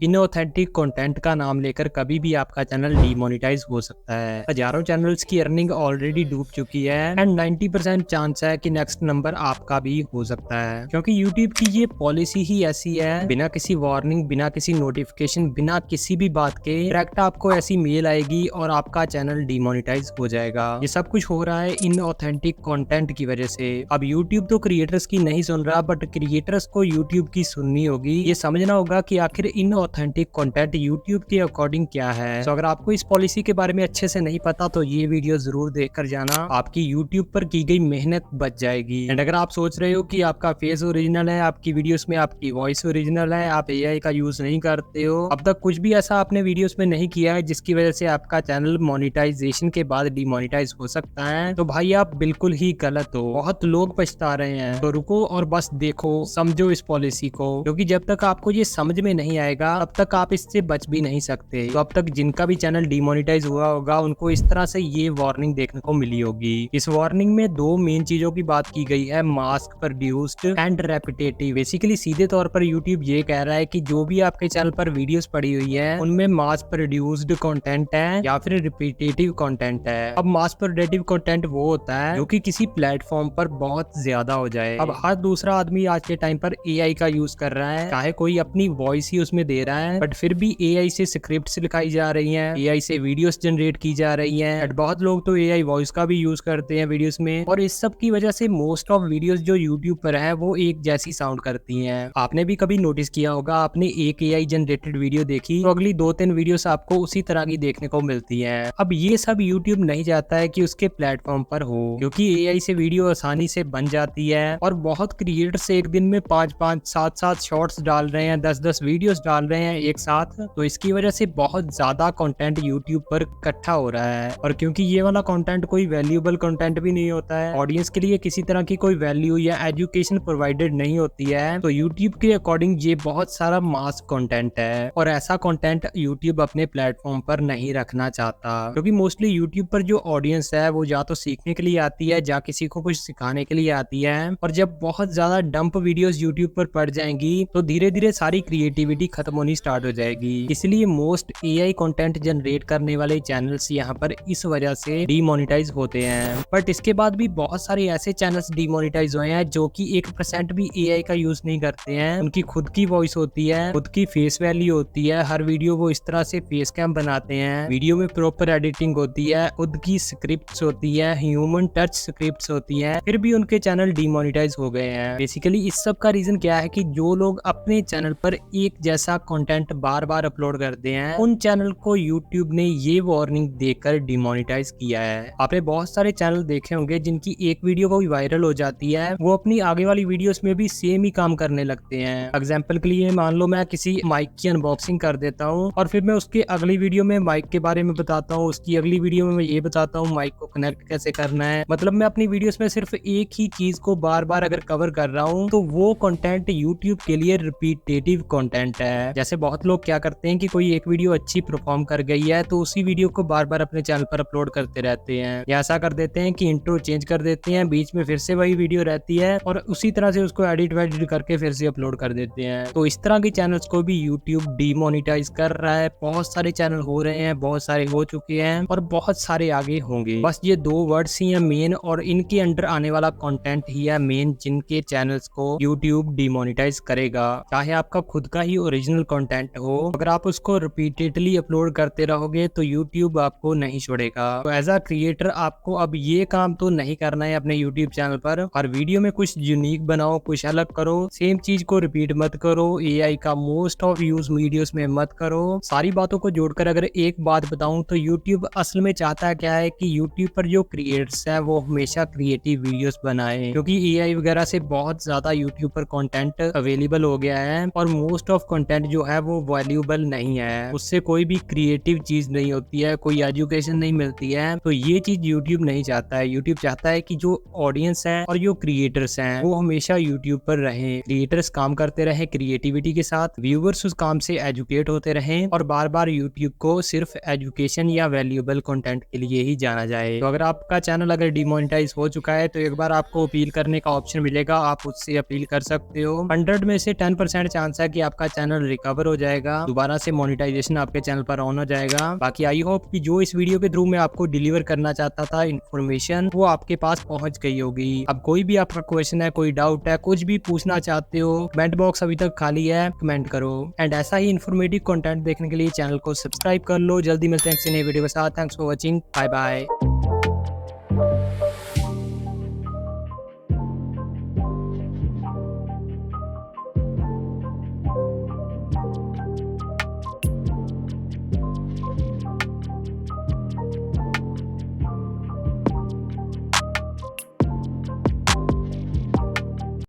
Inauthentic content का नाम लेकर कभी भी आपका चैनल डीमोनेटाइज हो सकता है। हजारों चैनल्स की अर्निंग ऑलरेडी डूब चुकी है एंड 90% चांस है कि नेक्स्ट नंबर आपका भी हो सकता है, क्योंकि यूट्यूब की ये पॉलिसी ही ऐसी है। बिना किसी वार्निंग, बिना किसी नोटिफिकेशन, बिना किसी भी बात के डायरेक्ट आपको ऐसी मेल आएगी और आपका चैनल डीमोनेटाइज हो जाएगा। ये सब कुछ हो रहा है इनऑथेंटिक कंटेंट की वजह से। अब यूट्यूब तो क्रिएटर्स की नहीं सुन रहा, बट क्रिएटर्स को यूट्यूब की सुननी होगी। ये समझना होगा कि आखिर इनऑथेंटिक कंटेंट यूट्यूब के अकॉर्डिंग क्या है। तो अगर आपको इस पॉलिसी के बारे में अच्छे से नहीं पता तो ये वीडियो जरूर देख कर जाना, आपकी यूट्यूब पर की गई मेहनत बच जाएगी। एंड अगर आप सोच रहे हो कि आपका फेस ओरिजिनल है, आपकी वीडियोस में आपकी वॉइस ओरिजिनल है, आप एआई का यूज नहीं करते हो, अब तक कुछ भी ऐसा आपने वीडियोस में नहीं किया है जिसकी वजह से आपका चैनल मोनेटाइजेशन के बाद डिमोनेटाइज हो सकता है, तो भाई आप बिल्कुल ही गलत हो। बहुत लोग पछता रहे हैं। तो रुको और बस देखो, समझो इस पॉलिसी को, क्योंकि जब तक आपको ये समझ में नहीं आएगा तब तक आप इससे बच भी नहीं सकते। तो अब तक जिनका भी चैनल डिमोनेटाइज हुआ होगा उनको इस तरह से ये वार्निंग देखने को मिली होगी। इस वार्निंग में दो मेन चीजों की बात की गई है, mask produced and repetitive. Basically सीधे तौर पर यूट्यूब ये कह रहा है कि जो भी आपके चैनल पर वीडियोस पड़ी हुई है उनमें मास प्रोड्यूस्ड कंटेंट है या फिर रिपीटेटिव कंटेंट है। अब मास प्रोडक्टिव कंटेंट वो होता है जो कि किसी प्लेटफॉर्म पर बहुत ज्यादा हो जाए। अब हर दूसरा आदमी आज के टाइम पर एआई का यूज कर रहा है, चाहे कोई अपनी वॉइस ही उसमें दे रहा है, बट फिर भी एआई से स्क्रिप्ट्स लिखाई जा रही हैं, एआई से वीडियोस जनरेट की जा रही हैं। बट बहुत लोग तो एआई वॉइस का भी यूज करते हैं वीडियोस में, और इस सब की वजह से मोस्ट ऑफ वीडियोस जो यूट्यूब पर है वो एक जैसी साउंड करती हैं। आपने भी कभी नोटिस किया होगा, आपने एक एआई जनरेटेड वीडियो देखी तो अगली 2-3 वीडियोस आपको उसी तरह की देखने को मिलती है। अब ये सब यूट्यूब नहीं चाहता है कि उसके प्लेटफॉर्म पर हो, क्योंकि एआई से वीडियो आसानी से बन जाती है और बहुत क्रिएटर्स एक दिन में 5-5, 7-7 शॉर्ट्स डाल रहे हैं, 10-10 वीडियोस डाल रहे हैं एक साथ। तो इसकी वजह से बहुत ज्यादा कंटेंट यूट्यूब पर इकट्ठा हो रहा है, और क्योंकि ये वाला कंटेंट कोई वैल्यूएबल कंटेंट भी नहीं होता है, ऑडियंस के लिए किसी तरह की कोई वैल्यू या एजुकेशन प्रोवाइडेड नहीं होती है, तो यूट्यूब के अकॉर्डिंग ये बहुत सारा मास कंटेंट है, और ऐसा कंटेंट यूट्यूब अपने प्लेटफॉर्म पर नहीं रखना चाहता। क्योंकि मोस्टली यूट्यूब पर जो ऑडियंस है वो या तो सीखने के लिए आती है या किसी को कुछ सिखाने के लिए आती है, और जब बहुत ज्यादा डंप वीडियोस यूट्यूब पर पड़ जाएंगी तो धीरे धीरे सारी क्रिएटिविटी खत्म होनी स्टार्ट हो जाएगी। इसलिए मोस्ट एआई कंटेंट जनरेट करने वाले चैनल्स यहाँ पर इस वजह से डीमोनेटाइज होते हैं। बट इसके बाद भी बहुत सारे ऐसे चैनल्स डीमोनेटाइज हुए हैं जो कि 1% भी एआई का यूज नहीं करते हैं। उनकी खुद की वॉइस होती है, खुद की फेस वैल्यू होती है, हर वीडियो वो इस तरह से फेस कैम बनाते हैं, वीडियो में प्रॉपर एडिटिंग होती है, खुद की स्क्रिप्ट्स होती है, ह्यूमन टच स्क्रिप्ट्स होती है, फिर भी उनके चैनल डीमोनेटाइज हो गए हैं। बेसिकली इस सब का रीजन क्या है कि जो लोग अपने चैनल पर एक जैसा कंटेंट बार बार अपलोड करते हैं उन चैनल को यूट्यूब ने ये वार्निंग देकर डिमोनेटाइज किया है। आपने बहुत सारे चैनल देखे होंगे जिनकी एक वीडियो को वायरल हो जाती है, वो अपनी आगे वाली वीडियोस में भी सेम ही काम करने लगते हैं। एग्जाम्पल के लिए मान लो मैं किसी माइक की अनबॉक्सिंग कर देता हूँ और फिर मैं उसके अगली वीडियो में माइक के बारे में बताता हूँ, उसकी अगली वीडियो में मैं ये बताता हूँ माइक को कनेक्ट कैसे करना है। मतलब मैं अपनी वीडियोस में सिर्फ एक ही चीज को बार बार अगर कवर कर रहा हूँ तो वो कंटेंट यूट्यूब के लिए रिपीटेटिव कंटेंट है। जैसे बहुत लोग क्या करते हैं कि कोई एक वीडियो अच्छी परफॉर्म कर गई है तो उसी वीडियो को बार बार अपने चैनल पर अपलोड करते रहते हैं, या ऐसा कर देते हैं कि इंट्रो चेंज कर देते हैं, बीच में फिर से वही वीडियो रहती है और उसी तरह से उसको एडिट वेडिट करके फिर से अपलोड कर देते हैं। तो इस तरह की चैनल्स को भी यूट्यूब डीमोनेटाइज कर रहा है। बहुत सारे चैनल हो रहे हैं, बहुत सारे हो चुके हैं और बहुत सारे आगे होंगे। बस ये दो वर्ड्स ही है मेन, और इनके अंडर आने वाला कंटेंट ही है मेन जिनके चैनल्स को यूट्यूब डीमोनेटाइज करेगा। चाहे आपका खुद का ही ओरिजिनल कंटेंट हो, अगर आप उसको रिपीटेडली अपलोड करते रहोगे तो यूट्यूब आपको नहीं छोड़ेगा। तो एज अ क्रिएटर आपको अब ये काम तो नहीं करना है अपने यूट्यूब चैनल पर। हर वीडियो में कुछ यूनिक बनाओ, कुछ अलग करो, सेम चीज को रिपीट मत करो, एआई का मोस्ट ऑफ यूज वीडियोस में मत करो। सारी बातों को जोड़कर अगर एक बात बताऊं तो यूट्यूब असल में चाहता क्या है कि यूट्यूब पर जो क्रिएटर्स हैं वो हमेशा क्रिएटिव वीडियोस बनाएं, क्योंकि एआई वगैरह से बहुत ज्यादा यूट्यूब पर कंटेंट अवेलेबल हो गया है और मोस्ट ऑफ कंटेंट जो है वो वैल्यूएबल नहीं है, उससे कोई भी क्रिएटिव चीज नहीं होती है, कोई एजुकेशन नहीं मिलती है। तो ये चीज यूट्यूब नहीं चाहता है। यूट्यूब चाहता है कि जो ऑडियंस है और जो क्रिएटर्स हैं वो हमेशा यूट्यूब पर रहें, क्रिएटर्स काम करते रहे क्रिएटिविटी के साथ, व्यूअर्स उस काम से एजुकेट होते रहें और बार बार यूट्यूब को सिर्फ एजुकेशन या वैल्यूएबल कंटेंट के लिए ही जाना जाए। तो अगर आपका चैनल अगर डिमोनेटाइज हो चुका है तो एक बार आपको अपील करने का ऑप्शन मिलेगा, आप उससे अपील कर सकते हो। 100 में से 10% चांस है कि आपका चैनल रिकवर रिकवर हो जाएगा, दोबारा से मोनेटाइजेशन आपके चैनल पर ऑन हो जाएगा। बाकी आई होप कि जो इस वीडियो के थ्रू मैं आपको डिलीवर करना चाहता था इन्फॉर्मेशन, वो आपके पास पहुंच गई होगी। अब कोई भी आपका क्वेश्चन है, कोई डाउट है, कुछ भी पूछना चाहते हो, कमेंट बॉक्स अभी तक खाली है, कमेंट करो। एंड ऐसा ही इन्फॉर्मेटिव कंटेंट देखने के लिए चैनल को सब्सक्राइब कर लो। जल्दी मिलते हैं किसी नए वीडियो के साथ। Thanks for watching, bye bye.